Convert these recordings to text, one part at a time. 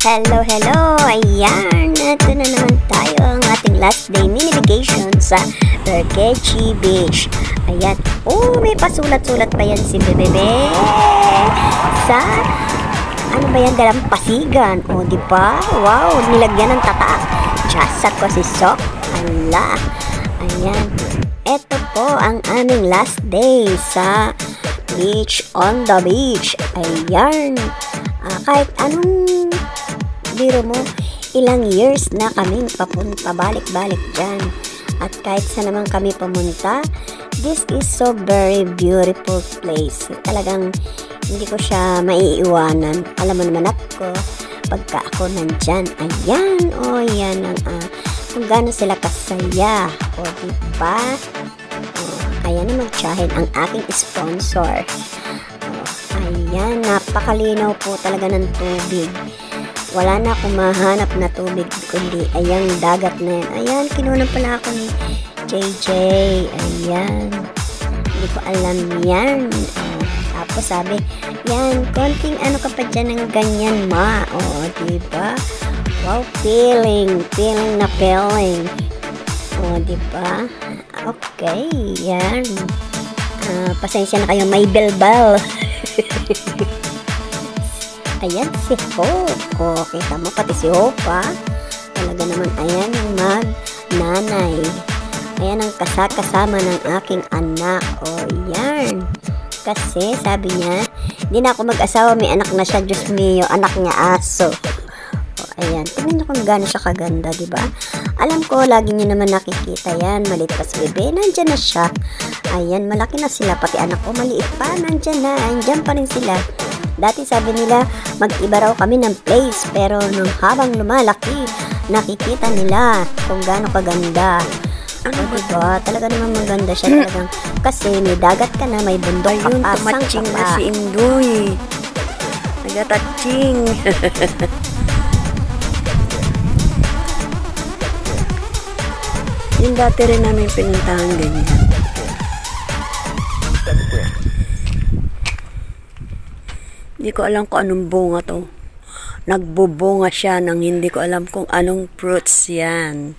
Hello, hello! Ayan, ito na naman tayo ang ating last day mini vacation sa Berkechi Beach. Ayan, oh, may pasulat-sulat pa yan si Bebebe sa, ano ba yan, dalampasigan. O, diba? Wow, nilagyan ng tatak. Just ako si Sok. Ala. Ayan, ito po ang aming last day sa beach, on the beach. Ayan, kahit anong biro mo, ilang years na kaming papunta, balik-balik dyan. At kahit saan naman kami pumunta, this is so very beautiful place. Talagang hindi ko siya maiiwanan. Alam mo naman ako, pagka ako nandyan, ayan, o yan ang kung gano'n sila kasaya. O diba? Ayan na magtsahin ang aking sponsor. Ayan, napakalinaw po talaga ng tubig. Wala na akong mahanap na tubig, kundi ayang dagat na yan. Ayan, kinunan pala ako ni JJ. Ayan, hindi ko alam yan. Tapos sabi, yan, konting ano ka pa dyan ng ganyan, ma. O, diba? Wow, feeling na feeling. O, diba? Okay, yan. Pasensya na kayo, may belbal. Ayan si Hope. O, kita mo pati si Hope, ha? Talaga naman, ayan yung mag-nanay. Ayan ang kasama ng aking anak. O, yan. Kasi, sabi niya, hindi na ako mag-asawa, may anak na siya. Diyos mio, anak niya aso. O, ayan. Tingnan niyo kung gaano siya kaganda, diba? Alam ko, lagi niyo naman nakikita yan. Maliit pa si Bebe, nandyan na siya. Ayan, malaki na sila. Pati anak ko, maliit pa, nandyan na. Andyan pa rin sila. Dati sabi nila, mag-iba raw kami ng place, pero nung habang lumalaki, nakikita nila kung gaano kaganda. Ano ba diba? Talaga naman maganda siya talagang. Kasi may dagat ka na, may bundok ka pa, tumatching na si Indoy. Nagatatching. Yung dati rin namin pinuntahan ganyan. Hindi ko alam kung anong bunga to. Nagbubunga siya ng hindi ko alam kung anong fruits yan.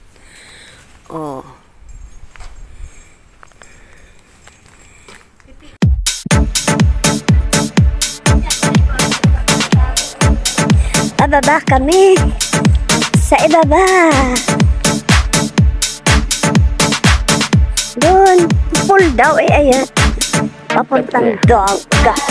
Oh. Pababa kami sa ibaba. Doon, pool daw ayan. Papuntang dagat.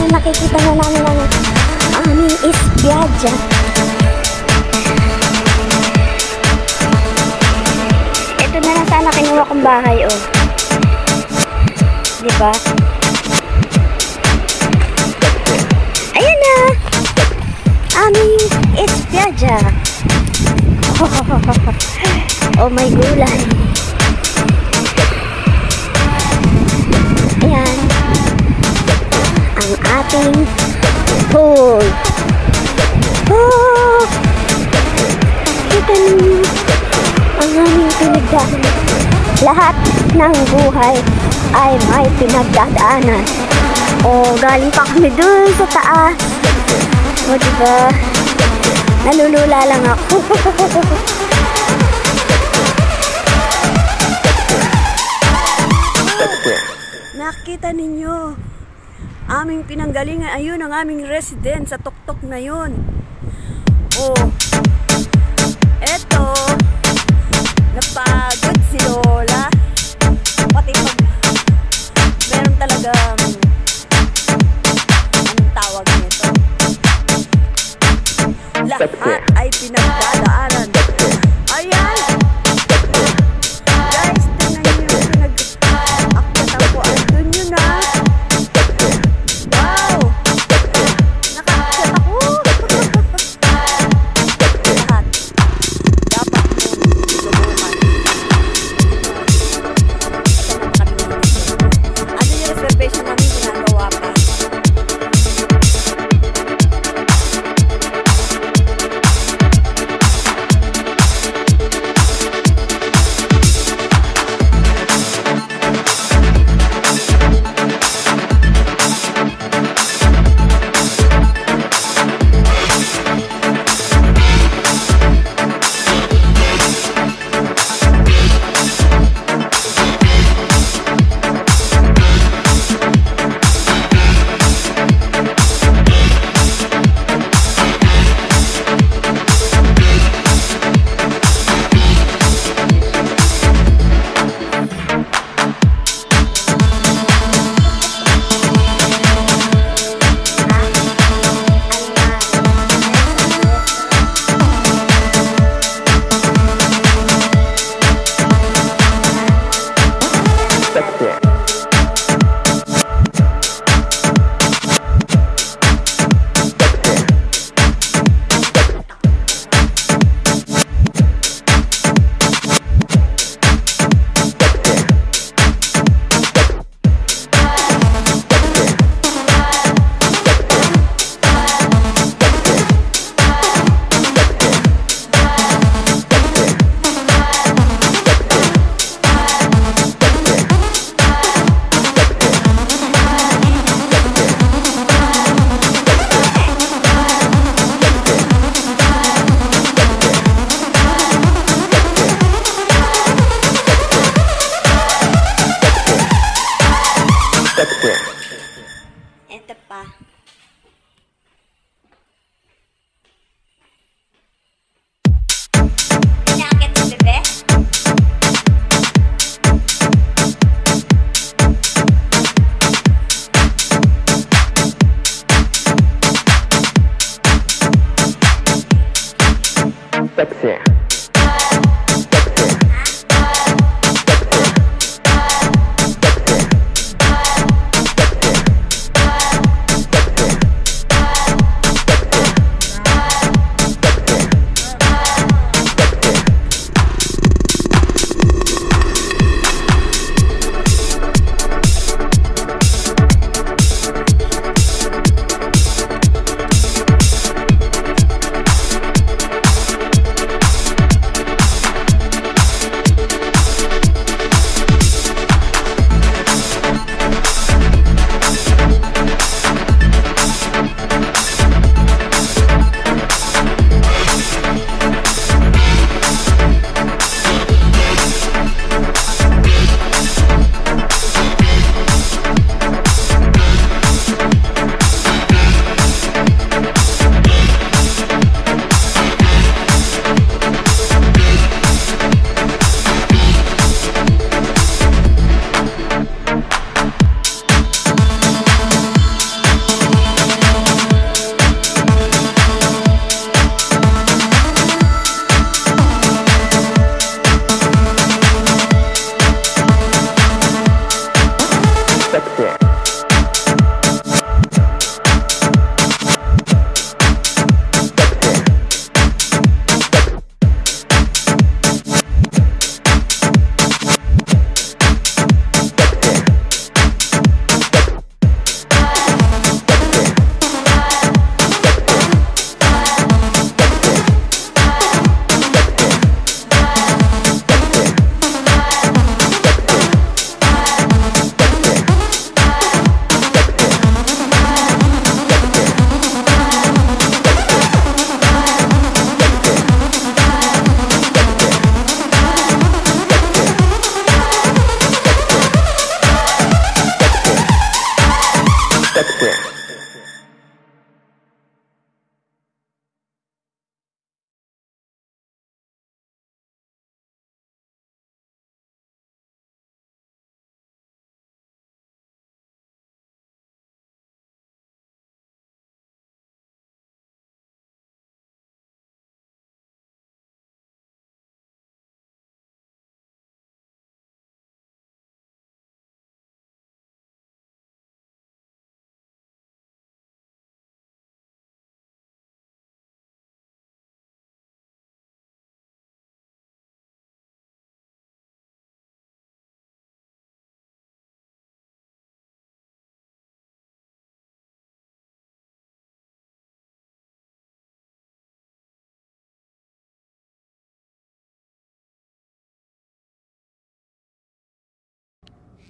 Nakikita na namin ang aming isbiyadya. Ito na lang sana kinuha kong bahay, oh. Diba? Ayan na! Aming isbiyadya. Oh my gulay. Ayan. Ang ating pool. Oh! Kita niyo ang aming pinagdaanan. Lahat ng buhay ay may pinagdadaanan. O, galing pa kami dun sa taas. O, diba? Nalulula lang ako. Kita ninyo, aming pinanggalingan, ayun ang aming resident sa tuktok na yun. Oh, eto, napagod si Lola. Pati pag meron talagang, anong tawag nito? Lahat ay pinagdadaanan. Ayan! Guys, tingnan nyo yung pinag-akyatan ko. Andun yun na. Wow! Nakaakyat ako! Lahat. Dapat mo subukan. Ano yung reservation namin ginagawa pa?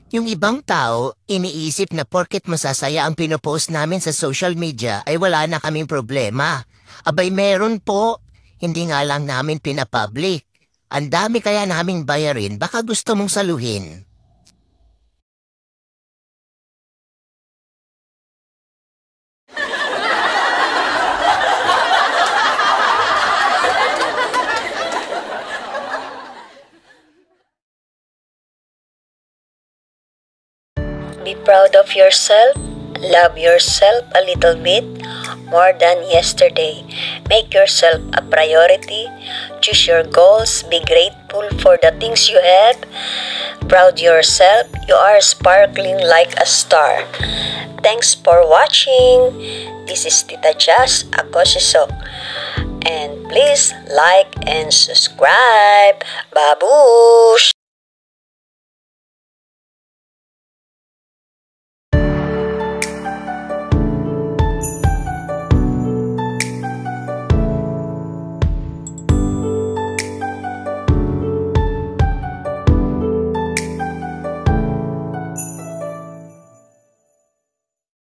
Yung ibang tao, iniisip na porket masasaya ang pinopost namin sa social media ay wala na kaming problema. Abay meron po, hindi nga lang namin pinapublic. Ang dami kaya naming bayarin, baka gusto mong saluhin. Be proud of yourself. Love yourself a little bit more than yesterday. Make yourself a priority. Choose your goals. Be grateful for the things you have. Proud yourself. You are sparkling like a star. Thanks for watching. This is Tita Jazz Akosisok. And please like and subscribe. Babush!